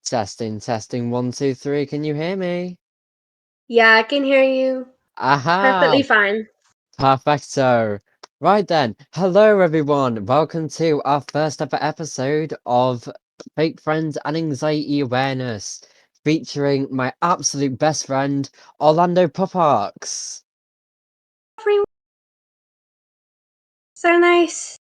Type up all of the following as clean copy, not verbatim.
Testing, testing, one, two, three. Can you hear me? Yeah, I can hear you Aha! perfectly fine. Perfecto. Right then. Hello, everyone. Welcome to our first ever episode of Fake Friends and Anxiety Awareness, featuring my absolute best friend, Orlando Pupox. Everyone, so nice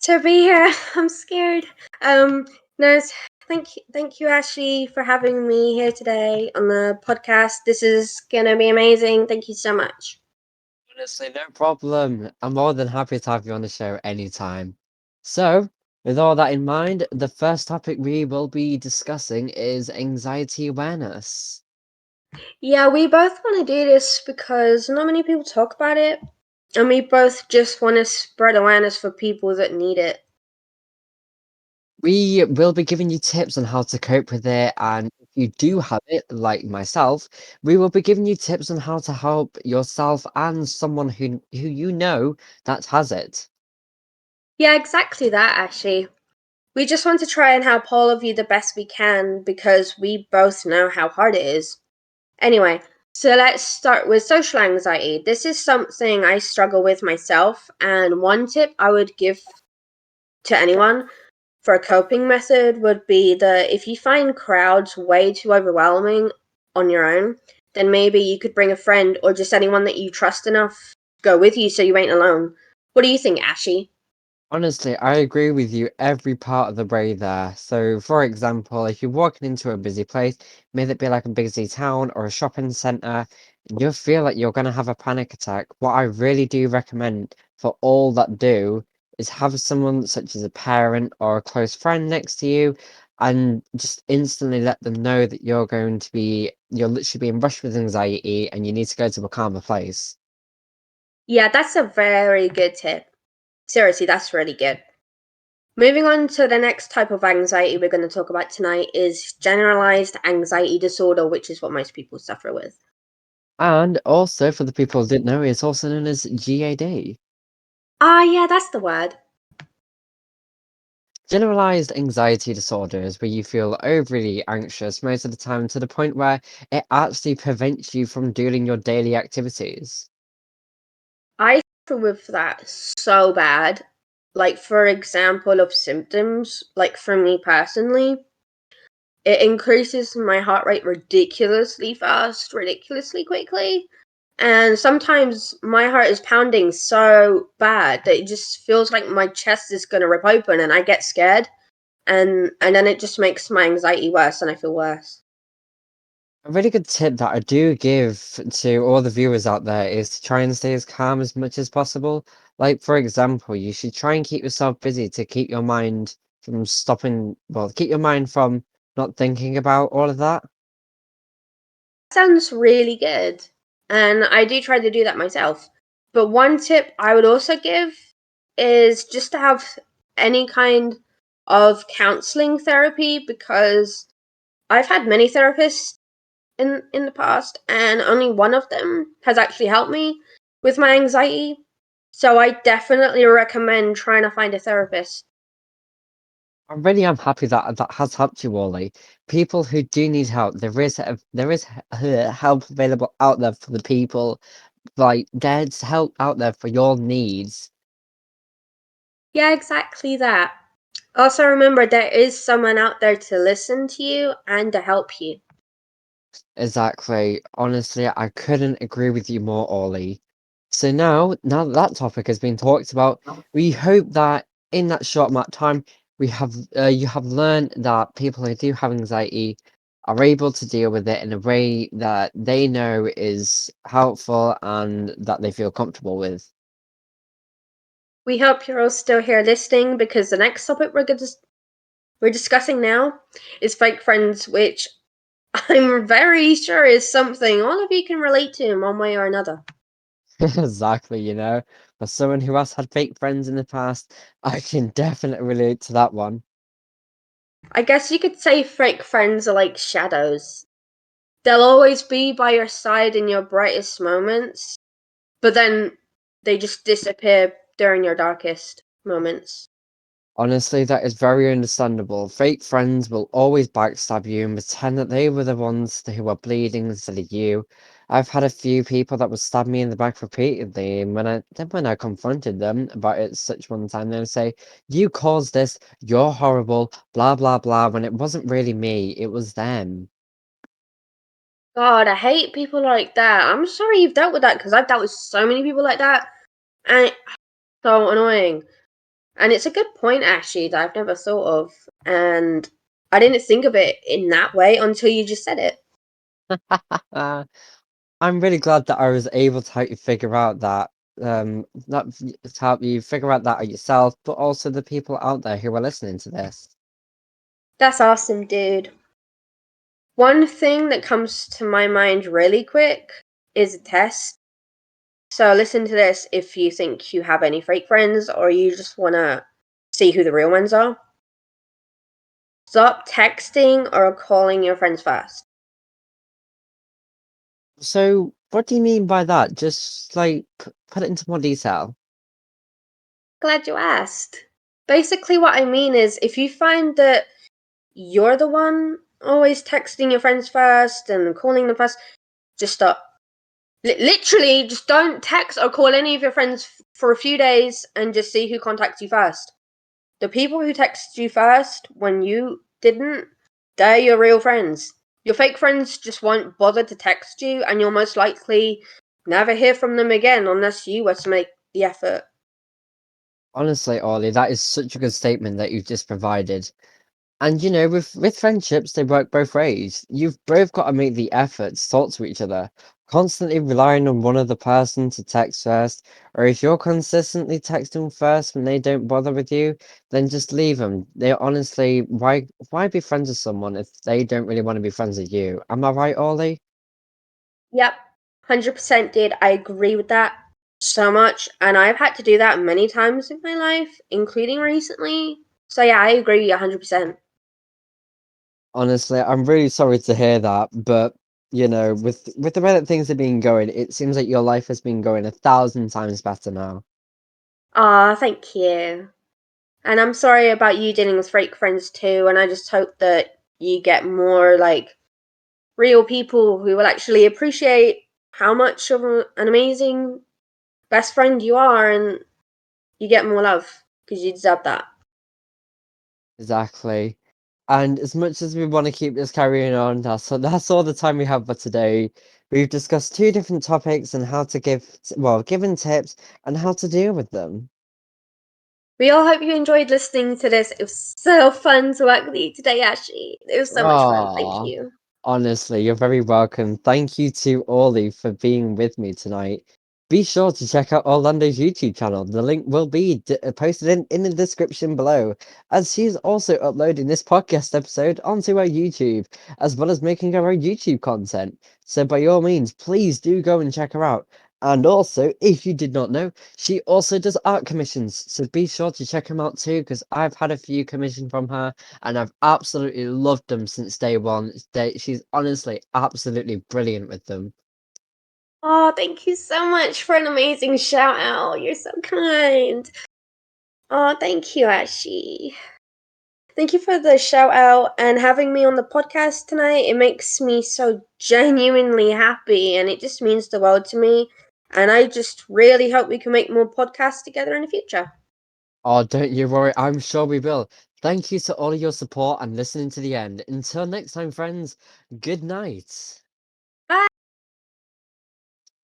to be here. I'm scared. No, thank you, Ashley, for having me here today on the podcast. This is gonna be amazing. Thank you so much. Honestly, no problem. I'm more than happy to have you on the show anytime. So, with all that in mind, the first topic we will be discussing is anxiety awareness. Yeah, we both want to do this because not many people talk about it, and we both just want to spread awareness for people that need it. We will be giving you tips on how to cope with it, and if you do have it, like myself, we will be giving you tips on how to help yourself and someone who you know that has it. Yeah, exactly that, Ashley. We just want to try and help all of you the best we can because we both know how hard it is. Anyway, so let's start with social anxiety. This is something I struggle with myself, and one tip I would give to anyone for a coping method would be that if you find crowds way too overwhelming on your own, then maybe you could bring a friend or just anyone that you trust enough go with you so you ain't alone. What do you think, Ashy? Honestly, I agree with you every part of the way there. So, for example, if you're walking into a busy place, may it be like a busy town or a shopping center, you'll feel like you're going to have a panic attack. What I really do recommend for all that do is have someone such as a parent or a close friend next to you and just instantly let them know that you're literally being rushed with anxiety and you need to go to a calmer place. Yeah, that's a very good tip. Seriously, that's really good. Moving on to the next type of anxiety we're going to talk about tonight is generalized anxiety disorder, which is what most people suffer with. And also, for the people who didn't know, it's also known as GAD. Ah, yeah, that's the word. Generalized anxiety disorder is where you feel overly anxious most of the time to the point where it actually prevents you from doing your daily activities. I suffer with that so bad. Like, for example, of symptoms, like for me personally, it increases my heart rate ridiculously fast, ridiculously quickly. And sometimes my heart is pounding so bad that it just feels like my chest is going to rip open and I get scared. And then it just makes my anxiety worse and I feel worse. A really good tip that I do give to all the viewers out there is to try and stay as calm as much as possible. Like, for example, you should try and keep yourself busy to keep your mind from keep your mind from not thinking about all of that. Sounds really good. And I do try to do that myself. But one tip I would also give is just to have any kind of counseling therapy because I've had many therapists in the past and only one of them has actually helped me with my anxiety. So I definitely recommend trying to find a therapist. I really am happy that that has helped you, Orly. People who do need help, there is help available out there for the people. Like, there's help out there for your needs. Yeah, exactly that. Also remember there is someone out there to listen to you and to help you. Exactly. Honestly, I couldn't agree with you more, Orly. So now that that topic has been talked about, we hope that in that short amount of time, you have learned that people who do have anxiety are able to deal with it in a way that they know is helpful and that they feel comfortable with. We hope you're all still here listening because the next topic we're discussing now is fake friends, which I'm very sure is something all of you can relate to in one way or another. Exactly, for someone who has had fake friends in the past, I can definitely relate to that one. I guess you could say fake friends are like shadows. They'll always be by your side in your brightest moments, but then they just disappear during your darkest moments. Honestly, that is very understandable. Fake friends will always backstab you and pretend that they were the ones who were bleeding instead of you. I've had a few people that would stab me in the back repeatedly, and when I confronted them about it such one time, they would say, "You caused this, you're horrible, blah blah blah," when it wasn't really me, it was them. God, I hate people like that. I'm sorry you've dealt with that because I've dealt with so many people like that, and it's so annoying. And it's a good point actually that I've never thought of, and I didn't think of it in that way until you just said it. I'm really glad that I was able to help you figure out that, not to help you figure out that yourself, but also the people out there who are listening to this. That's awesome, dude. One thing that comes to my mind really quick is a test. So listen to this if you think you have any fake friends or you just want to see who the real ones are. Stop texting or calling your friends first. So, what do you mean by that? Just like put it into more detail. Glad you asked. Basically, what I mean is if you find that you're the one always texting your friends first and calling them first, just stop. Literally, just don't text or call any of your friends for a few days and just see who contacts you first. The people who texted you first when you didn't, they're your real friends. Your fake friends just won't bother to text you, and you'll most likely never hear from them again unless you were to make the effort. Honestly, Orly, that is such a good statement that you've just provided. And with friendships, they work both ways. You've both got to make the effort to talk to each other. Constantly relying on one other person to text first, or if you're consistently texting first when they don't bother with you, then just leave them. They honestly, why be friends with someone if they don't really want to be friends with you? Am I right, Orly? Yep, 100% did. I agree with that so much, and I've had to do that many times in my life, including recently. So yeah, I agree 100%. Honestly, I'm really sorry to hear that, but with the way that things have been going, it seems like your life has been going 1,000 times better now. Ah, thank you. And I'm sorry about you dealing with fake friends too, and I just hope that you get more like real people who will actually appreciate how much of an amazing best friend you are and you get more love because you deserve that. Exactly. And as much as we want to keep this carrying on, that's all the time we have for today. We've discussed two different topics and how to given tips and how to deal with them. We all hope you enjoyed listening to this. It was so fun to work with you today, Ashley. It was so much fun. Thank Ah, you. honestly, you're very welcome. Thank you to Orly for being with me tonight. Be sure to check out Orlando's YouTube channel. The link will be posted in the description below, as she's also uploading this podcast episode onto our YouTube, as well as making her own YouTube content. So by all means, please do go and check her out. And also, if you did not know, she also does art commissions, so be sure to check them out too, because I've had a few commissioned from her and I've absolutely loved them since day one. She's honestly absolutely brilliant with them. Oh, thank you so much for an amazing shout out. You're so kind. Oh, thank you, Ashley. Thank you for the shout out and having me on the podcast tonight. It makes me so genuinely happy and it just means the world to me. And I just really hope we can make more podcasts together in the future. Oh, don't you worry, I'm sure we will. Thank you to all of your support and listening to the end. Until next time, friends, good night.